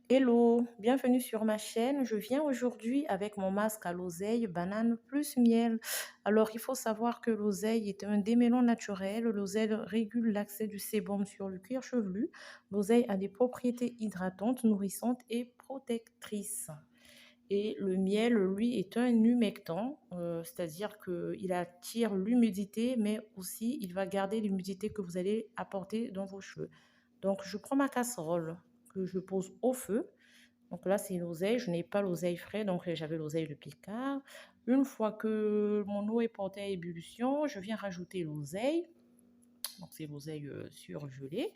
Hello, bienvenue sur ma chaîne. Je viens aujourd'hui avec mon masque à l'oseille, banane plus miel. Alors, il faut savoir que l'oseille est un démêlant naturel. L'oseille régule l'accès du sébum sur le cuir chevelu. L'oseille a des propriétés hydratantes, nourrissantes et protectrices. Et le miel, lui, est un humectant, c'est-à-dire qu'il attire l'humidité, mais aussi il va garder l'humidité que vous allez apporter dans vos cheveux. Donc, je prends ma casserole que je pose au feu. Donc là, c'est l'oseille. Je n'ai pas l'oseille frais, donc j'avais l'oseille de Picard. Une fois que mon eau est portée à ébullition, je viens rajouter l'oseille. Donc c'est l'oseille surgelée.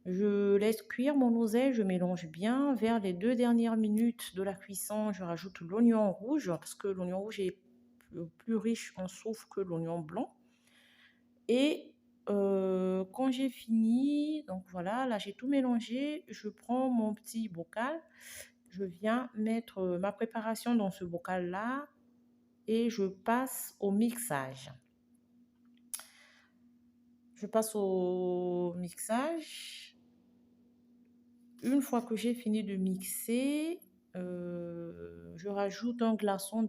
Je laisse cuire mon oseille, je mélange bien. Vers les 2 dernières minutes de la cuisson, je rajoute l'oignon rouge parce que l'oignon rouge est plus riche en soufre que l'oignon blanc. Et quand j'ai fini, donc voilà, là j'ai tout mélangé, je prends mon petit bocal, je viens mettre ma préparation dans ce bocal-là et je passe au mixage. Je passe au mixage. Une fois que j'ai fini de mixer, je rajoute un glaçon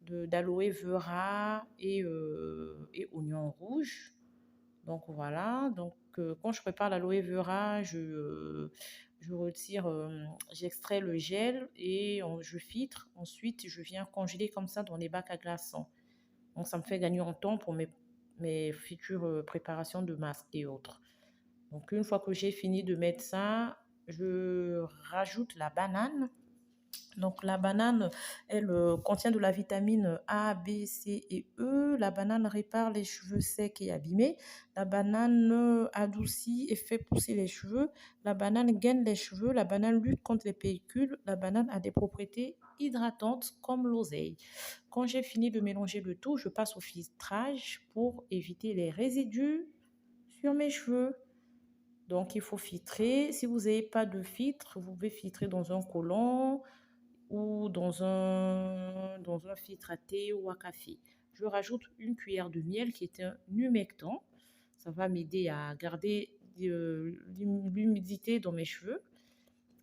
d'aloe vera et oignon rouge. Donc voilà, donc quand je prépare l'aloe vera, je retire, j'extrais le gel et je filtre. Ensuite, je viens congeler comme ça dans les bacs à glaçons. Donc ça me fait gagner en temps pour mes futures préparations de masques et autres. Donc une fois que j'ai fini de mettre ça, je rajoute la banane. Donc la banane, elle contient de la vitamine A, B, C et E. La banane répare les cheveux secs et abîmés. La banane adoucit et fait pousser les cheveux. La banane gaine les cheveux. La banane lutte contre les pellicules. La banane a des propriétés hydratantes comme l'oseille. Quand j'ai fini de mélanger le tout, je passe au filtrage pour éviter les résidus sur mes cheveux. Donc, il faut filtrer. Si vous n'avez pas de filtre, vous pouvez filtrer dans un collant ou dans un filtre à thé ou à café. Je rajoute une cuillère de miel qui est un humectant. Ça va m'aider à garder l'humidité dans mes cheveux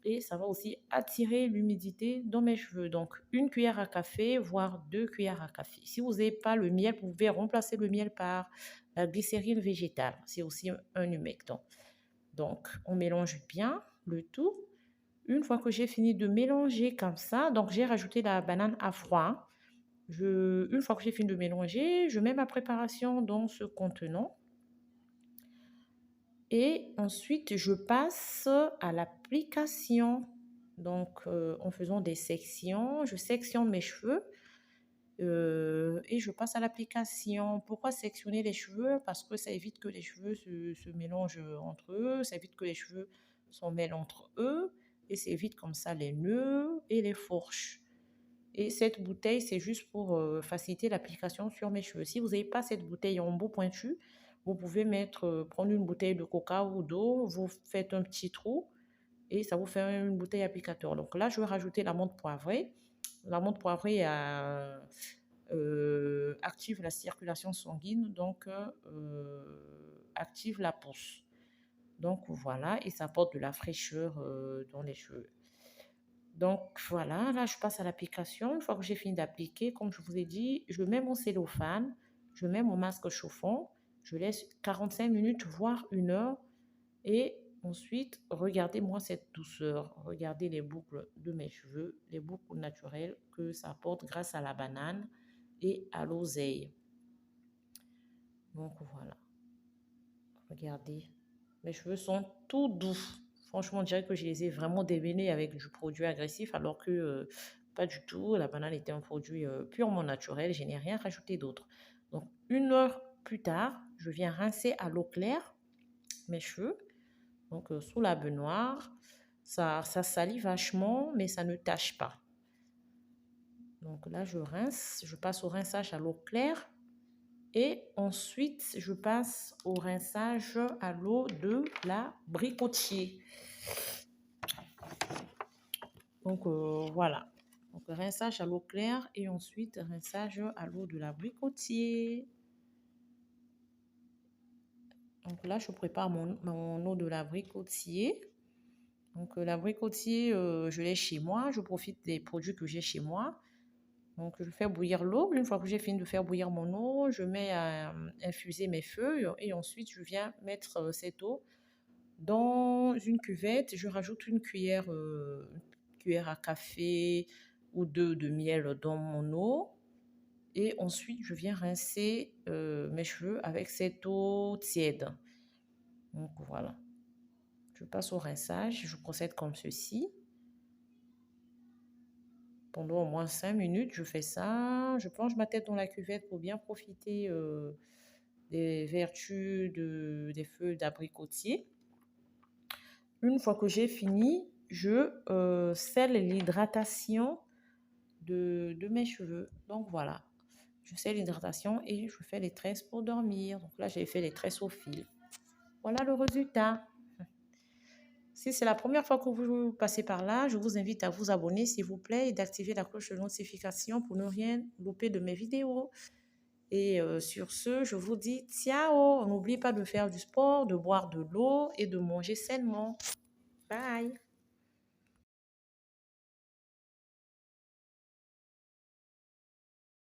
et ça va aussi attirer l'humidité dans mes cheveux. Donc, une cuillère à café, voire 2 cuillères à café. Si vous n'avez pas le miel, vous pouvez remplacer le miel par la glycérine végétale. C'est aussi un humectant. Donc, on mélange bien le tout. Une fois que j'ai fini de mélanger comme ça, donc j'ai rajouté la banane à froid. Une fois que j'ai fini de mélanger, je mets ma préparation dans ce contenant. Et ensuite, je passe à l'application. Donc, en faisant des sections, je sectionne mes cheveux et je passe à l'application. Pourquoi sectionner les cheveux? Parce que ça évite que les cheveux se mélangent entre eux, ça évite que les cheveux s'en mêlent entre eux et ça évite comme ça les nœuds et les fourches. Et cette bouteille, c'est juste pour faciliter l'application sur mes cheveux. Si vous n'avez pas cette bouteille en bout pointu, vous pouvez prendre une bouteille de coca ou d'eau, vous faites un petit trou et ça vous fait une bouteille applicateur. Donc là, je vais rajouter la menthe poivrée. La menthe poivrée active la circulation sanguine, donc active la pousse. Donc voilà, et ça apporte de la fraîcheur dans les cheveux. Donc voilà, là je passe à l'application. Une fois que j'ai fini d'appliquer, comme je vous ai dit, je mets mon cellophane, je mets mon masque chauffant, je laisse 45 minutes, voire 1 heure. Et ensuite, regardez-moi cette douceur. Regardez les boucles de mes cheveux, les boucles naturelles que ça apporte grâce à la banane et à l'oseille. Donc voilà, regardez. Mes cheveux sont tout doux. Franchement, on dirait que je les ai vraiment déveinés avec du produit agressif, alors que pas du tout. La banane était un produit purement naturel. Je n'ai rien rajouté d'autre. Donc, 1 heure plus tard, je viens rincer à l'eau claire mes cheveux. Donc, sous la baignoire, ça salit vachement, mais ça ne tache pas. Donc là, je rince. Je passe au rinçage à l'eau claire. Et ensuite, je passe au rinçage à l'eau de la bricotier. Donc voilà. Donc rinçage à l'eau claire et ensuite rinçage à l'eau de la bricotier. Donc là, je prépare mon eau de la bricotier. Donc, l'abricotier, je l'ai chez moi. Je profite des produits que j'ai chez moi. Donc, je fais bouillir l'eau. Une fois que j'ai fini de faire bouillir mon eau, je mets à infuser mes feuilles et ensuite, je viens mettre cette eau dans une cuvette. Je rajoute une cuillère à café ou deux de miel dans mon eau. Et ensuite, je viens rincer mes cheveux avec cette eau tiède. Donc, voilà. Je passe au rinçage. Je procède comme ceci. Pendant au moins 5 minutes, je fais ça. Je plonge ma tête dans la cuvette pour bien profiter des vertus des feuilles d'abricotier. Une fois que j'ai fini, je scelle l'hydratation de mes cheveux. Donc voilà, je scelle l'hydratation et je fais les tresses pour dormir. Donc là, j'ai fait les tresses au fil. Voilà le résultat. Si c'est la première fois que vous passez par là, je vous invite à vous abonner, s'il vous plaît, et d'activer la cloche de notification pour ne rien louper de mes vidéos. Et sur ce, je vous dis ciao. N'oubliez pas de faire du sport, de boire de l'eau et de manger sainement. Bye.